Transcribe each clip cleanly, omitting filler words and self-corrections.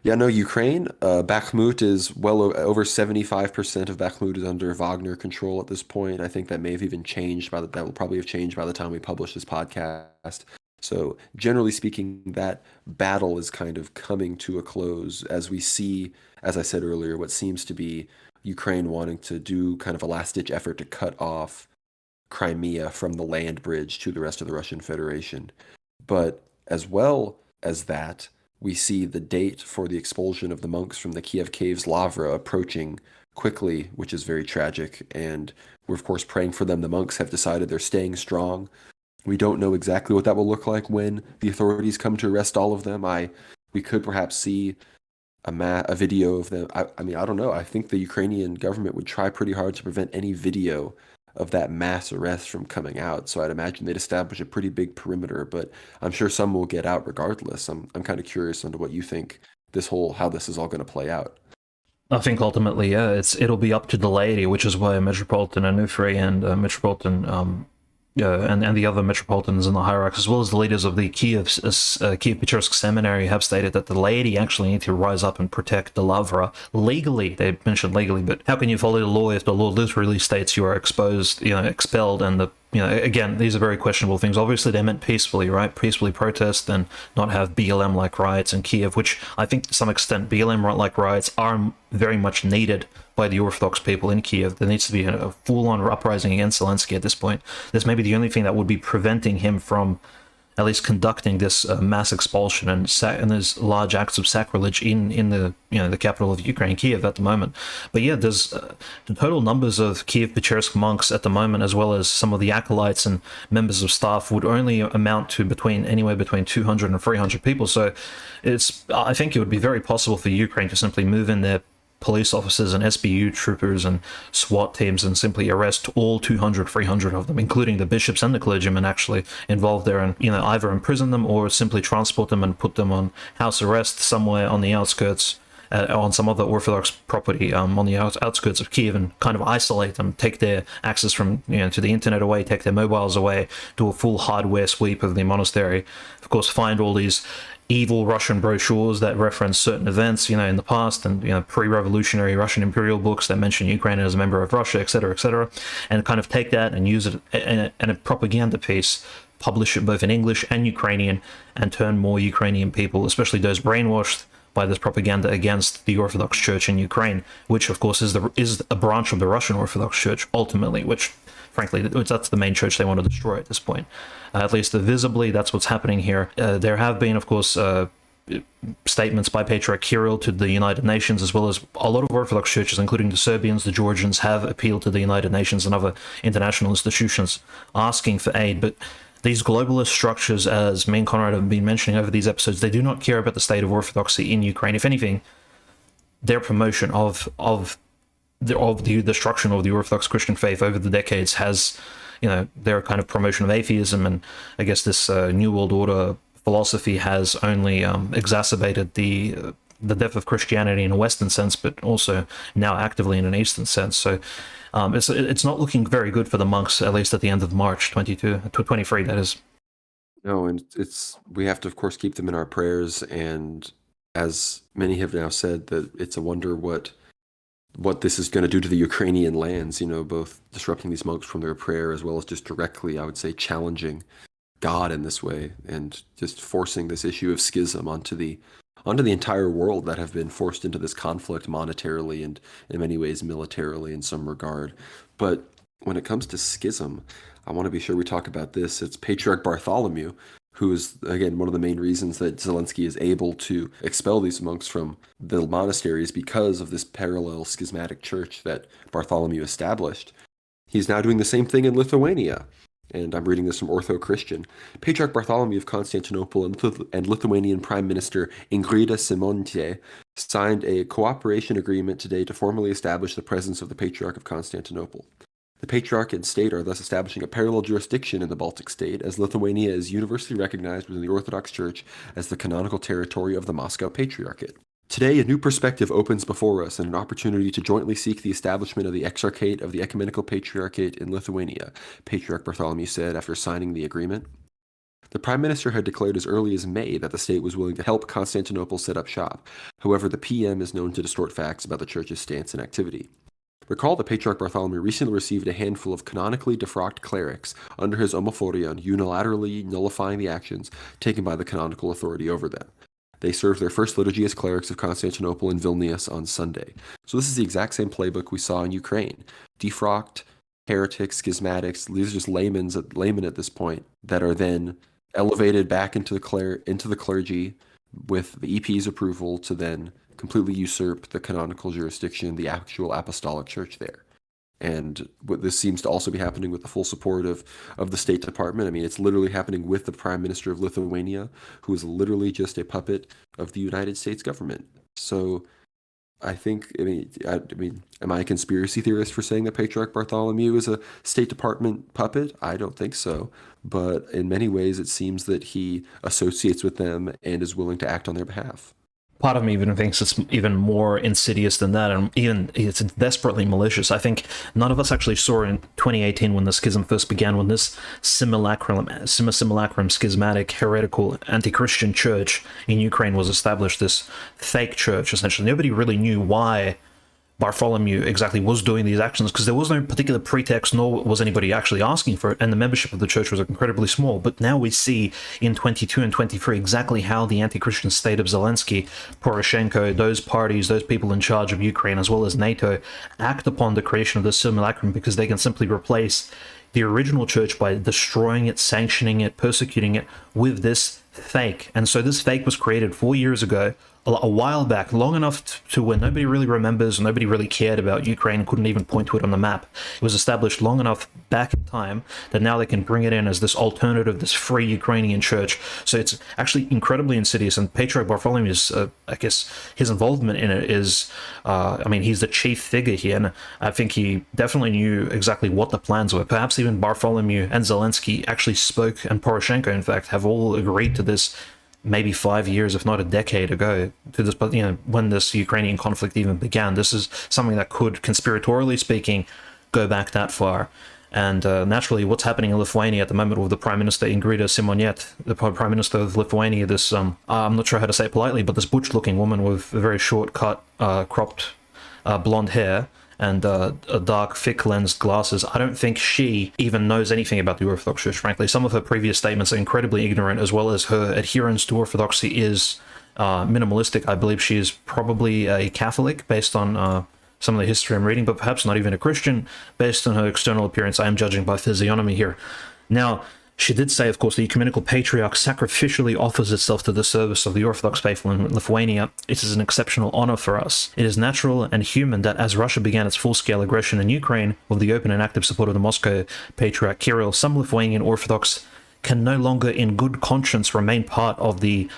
Yeah, no, Ukraine, Bakhmut is over 75% of Bakhmut is under Wagner control at this point. I think that may have even changed that will probably have changed by the time we publish this podcast. So generally speaking, that battle is kind of coming to a close as we see, as I said earlier, what seems to be Ukraine wanting to do kind of a last-ditch effort to cut off Crimea from the land bridge to the rest of the Russian Federation. But as well as that, we see the date for the expulsion of the monks from the Kiev caves Lavra approaching quickly, which is very tragic. And we're, of course, praying for them. The monks have decided they're staying strong. We don't know exactly what that will look like when the authorities come to arrest all of them. We could perhaps see a video of them. I mean, I don't know. I think the Ukrainian government would try pretty hard to prevent any video of that mass arrest from coming out. So I'd imagine they'd establish a pretty big perimeter, but I'm sure some will get out regardless. I'm kind of curious into what you think how this is all going to play out. I think ultimately, yeah, it'll be up to the laity, which is why Metropolitan Onufri and Metropolitan and the other metropolitans in the hierarchy, as well as the leaders of the Kiev-Pechersk seminary, have stated that the laity actually need to rise up and protect the Lavra legally. They mentioned legally, but how can you follow the law if the law literally states you are expelled, and again, these are very questionable things. Obviously, they meant peacefully, right? Peacefully protest and not have BLM-like riots in Kiev, which I think to some extent BLM-like riots are very much needed by the Orthodox people in Kiev. There needs to be a full-on uprising against Zelensky at this point. This may be the only thing that would be preventing him from at least conducting this mass expulsion and there's large acts of sacrilege in the capital of Ukraine, Kiev, at the moment. But yeah, there's the total numbers of Kiev-Pechersk monks at the moment, as well as some of the acolytes and members of staff, would only amount to anywhere between 200 and 300 people. So I think it would be very possible for Ukraine to simply move in their police officers and SBU troopers and SWAT teams and simply arrest all 200, 300 of them, including the bishops and the clergymen actually involved there, and either imprison them or simply transport them and put them on house arrest somewhere on the outskirts, on some other Orthodox property on the outskirts of Kiev, and kind of isolate them, take their access from to the internet away, take their mobiles away, do a full hardware sweep of the monastery. Of course, find all these evil Russian brochures that reference certain events, in the past, and pre-revolutionary Russian imperial books that mention Ukraine as a member of Russia, etc., and kind of take that and use it in a propaganda piece, publish it both in English and Ukrainian, and turn more Ukrainian people, especially those brainwashed by this propaganda, against the Orthodox Church in Ukraine, which of course is a branch of the Russian Orthodox Church ultimately, which frankly that's the main church they want to destroy at this point. At least visibly, that's what's happening here. There have been, of course, statements by Patriarch Kirill to the United Nations, as well as a lot of Orthodox churches, including the Serbians, the Georgians, have appealed to the United Nations and other international institutions asking for aid. But these globalist structures, as me and Conrad have been mentioning over these episodes, they do not care about the state of orthodoxy in Ukraine. If anything, their promotion of the destruction of the Orthodox Christian faith over the decades has, their kind of promotion of atheism, and I guess this New World Order philosophy has only exacerbated the death of Christianity in a Western sense, but also now actively in an Eastern sense. So it's not looking very good for the monks, at least at the end of March 23, that is. No, and we have to, of course, keep them in our prayers. And as many have now said, that it's a wonder what this is going to do to the Ukrainian lands, both disrupting these monks from their prayer as well as just directly, I would say, challenging God in this way, and just forcing this issue of schism onto the entire world that have been forced into this conflict monetarily and in many ways militarily in some regard. But when it comes to schism, I want to be sure we talk about this. It's Patriarch Bartholomew, who is, again, one of the main reasons that Zelensky is able to expel these monks from the monasteries, because of this parallel schismatic church that Bartholomew established. He's now doing the same thing in Lithuania. And I'm reading this from Ortho Christian. Patriarch Bartholomew of Constantinople and Lithuanian Prime Minister Ingrida Simontie signed a cooperation agreement today to formally establish the presence of the Patriarch of Constantinople. The Patriarch and state are thus establishing a parallel jurisdiction in the Baltic state, as Lithuania is universally recognized within the Orthodox Church as the canonical territory of the Moscow Patriarchate. Today, a new perspective opens before us, and an opportunity to jointly seek the establishment of the Exarchate of the Ecumenical Patriarchate in Lithuania, Patriarch Bartholomew said after signing the agreement. The prime minister had declared as early as May that the state was willing to help Constantinople set up shop. However, the PM is known to distort facts about the church's stance and activity. Recall that Patriarch Bartholomew recently received a handful of canonically defrocked clerics under his omophorion, unilaterally nullifying the actions taken by the canonical authority over them. They served their first liturgy as clerics of Constantinople in Vilnius on Sunday. So this is the exact same playbook we saw in Ukraine. Defrocked, heretics, schismatics, these are just laymen at this point, that are then elevated back into the clergy with the EP's approval to then completely usurp the canonical jurisdiction, the actual apostolic church there. And what this seems to also be happening with the full support of the State Department. I mean, it's literally happening with the Prime Minister of Lithuania, who is literally just a puppet of the United States government. So I think, I mean, am I a conspiracy theorist for saying that Patriarch Bartholomew is a State Department puppet? I don't think so. But in many ways, it seems that he associates with them and is willing to act on their behalf. Part of me even thinks it's even more insidious than that, and even it's desperately malicious. I think none of us actually saw in 2018 when the schism first began, when this simulacrum, schismatic, heretical, anti-Christian church in Ukraine was established, this fake church, essentially. Nobody really knew why Bartholomew exactly was doing these actions, because there was no particular pretext, nor was anybody actually asking for it, and the membership of the church was incredibly small. But now we see in 22 and 23 exactly how the anti-Christian state of Zelensky, Poroshenko, those parties, those people in charge of Ukraine, as well as NATO, act upon the creation of the simulacrum, because they can simply replace the original church by destroying it, sanctioning it, persecuting it with this fake. And so this fake was created 4 years ago, a while back, long enough to where nobody really remembers, nobody really cared about Ukraine, couldn't even point to it on the map. It was established long enough back in time that now they can bring it in as this alternative, this free Ukrainian church. So it's actually incredibly insidious, and Patriarch Bartholomew's, I guess, his involvement in it is, I mean, he's the chief figure here, and I think he definitely knew exactly what the plans were. Perhaps even Bartholomew and Zelensky actually spoke, and Poroshenko, in fact, have all agreed to this maybe 5 years, if not a decade ago, to this, but when this Ukrainian conflict even began. This is something that could, conspiratorially speaking, go back that far. And naturally, what's happening in Lithuania at the moment with the Prime Minister Ingrida Simoniet, the Prime Minister of Lithuania, this, I'm not sure how to say it politely, but this butch-looking woman with very short-cut, cropped blonde hair, and dark, thick-lensed glasses. I don't think she even knows anything about the Orthodox Church, frankly. Some of her previous statements are incredibly ignorant, as well as her adherence to Orthodoxy is minimalistic. I believe she is probably a Catholic, based on some of the history I'm reading, but perhaps not even a Christian, based on her external appearance. I am judging by physiognomy here. Now, she did say, of course, the ecumenical patriarch sacrificially offers itself to the service of the Orthodox faithful in Lithuania. It is an exceptional honor for us. It is natural and human that as Russia began its full-scale aggression in Ukraine, with the open and active support of the Moscow Patriarch Kirill, some Lithuanian Orthodox can no longer in good conscience remain part of the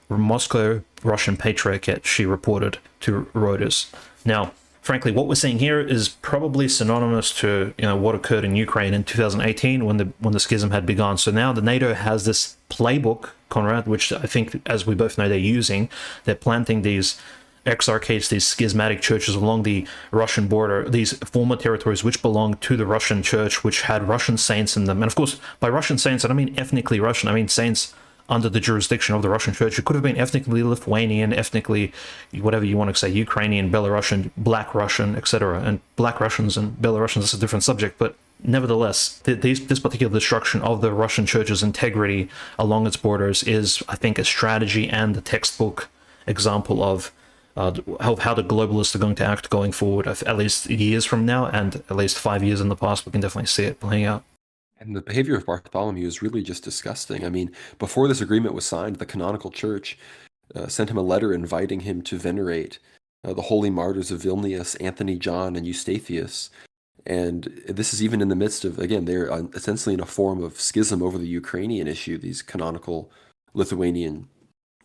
Moscow Russian Patriarchate, she reported to Reuters. Now, frankly, what we're seeing here is probably synonymous to what occurred in Ukraine in 2018 when the schism had begun. So now the NATO has this playbook, Conrad, which I think, as we both know, they're using. They're planting these exarchates, these schismatic churches along the Russian border, these former territories which belonged to the Russian church, which had Russian saints in them. And of course, by Russian saints, I don't mean ethnically Russian, I mean saints under the jurisdiction of the Russian church. It could have been ethnically Lithuanian, ethnically, whatever you want to say, Ukrainian, Belarusian, Black Russian, etc. And Black Russians and Belarusians is a different subject, but nevertheless, this particular destruction of the Russian church's integrity along its borders is, I think, a strategy and a textbook example of how the globalists are going to act going forward, at least years from now, and at least 5 years in the past. We can definitely see it playing out. And the behavior of Bartholomew is really just disgusting. I mean, before this agreement was signed, the canonical church sent him a letter inviting him to venerate the holy martyrs of Vilnius, Anthony, John, and Eustathius. And this is even in the midst of, again, they're essentially in a form of schism over the Ukrainian issue, these canonical Lithuanian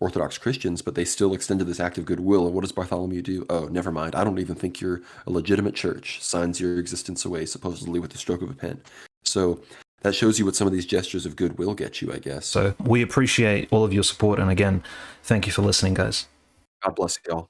Orthodox Christians, but they still extended this act of goodwill. And what does Bartholomew do? Oh, never mind. I don't even think you're a legitimate church. Signs your existence away, supposedly with the stroke of a pen. So that shows you what some of these gestures of goodwill get you, I guess. So we appreciate all of your support. And again, thank you for listening, guys. God bless you all.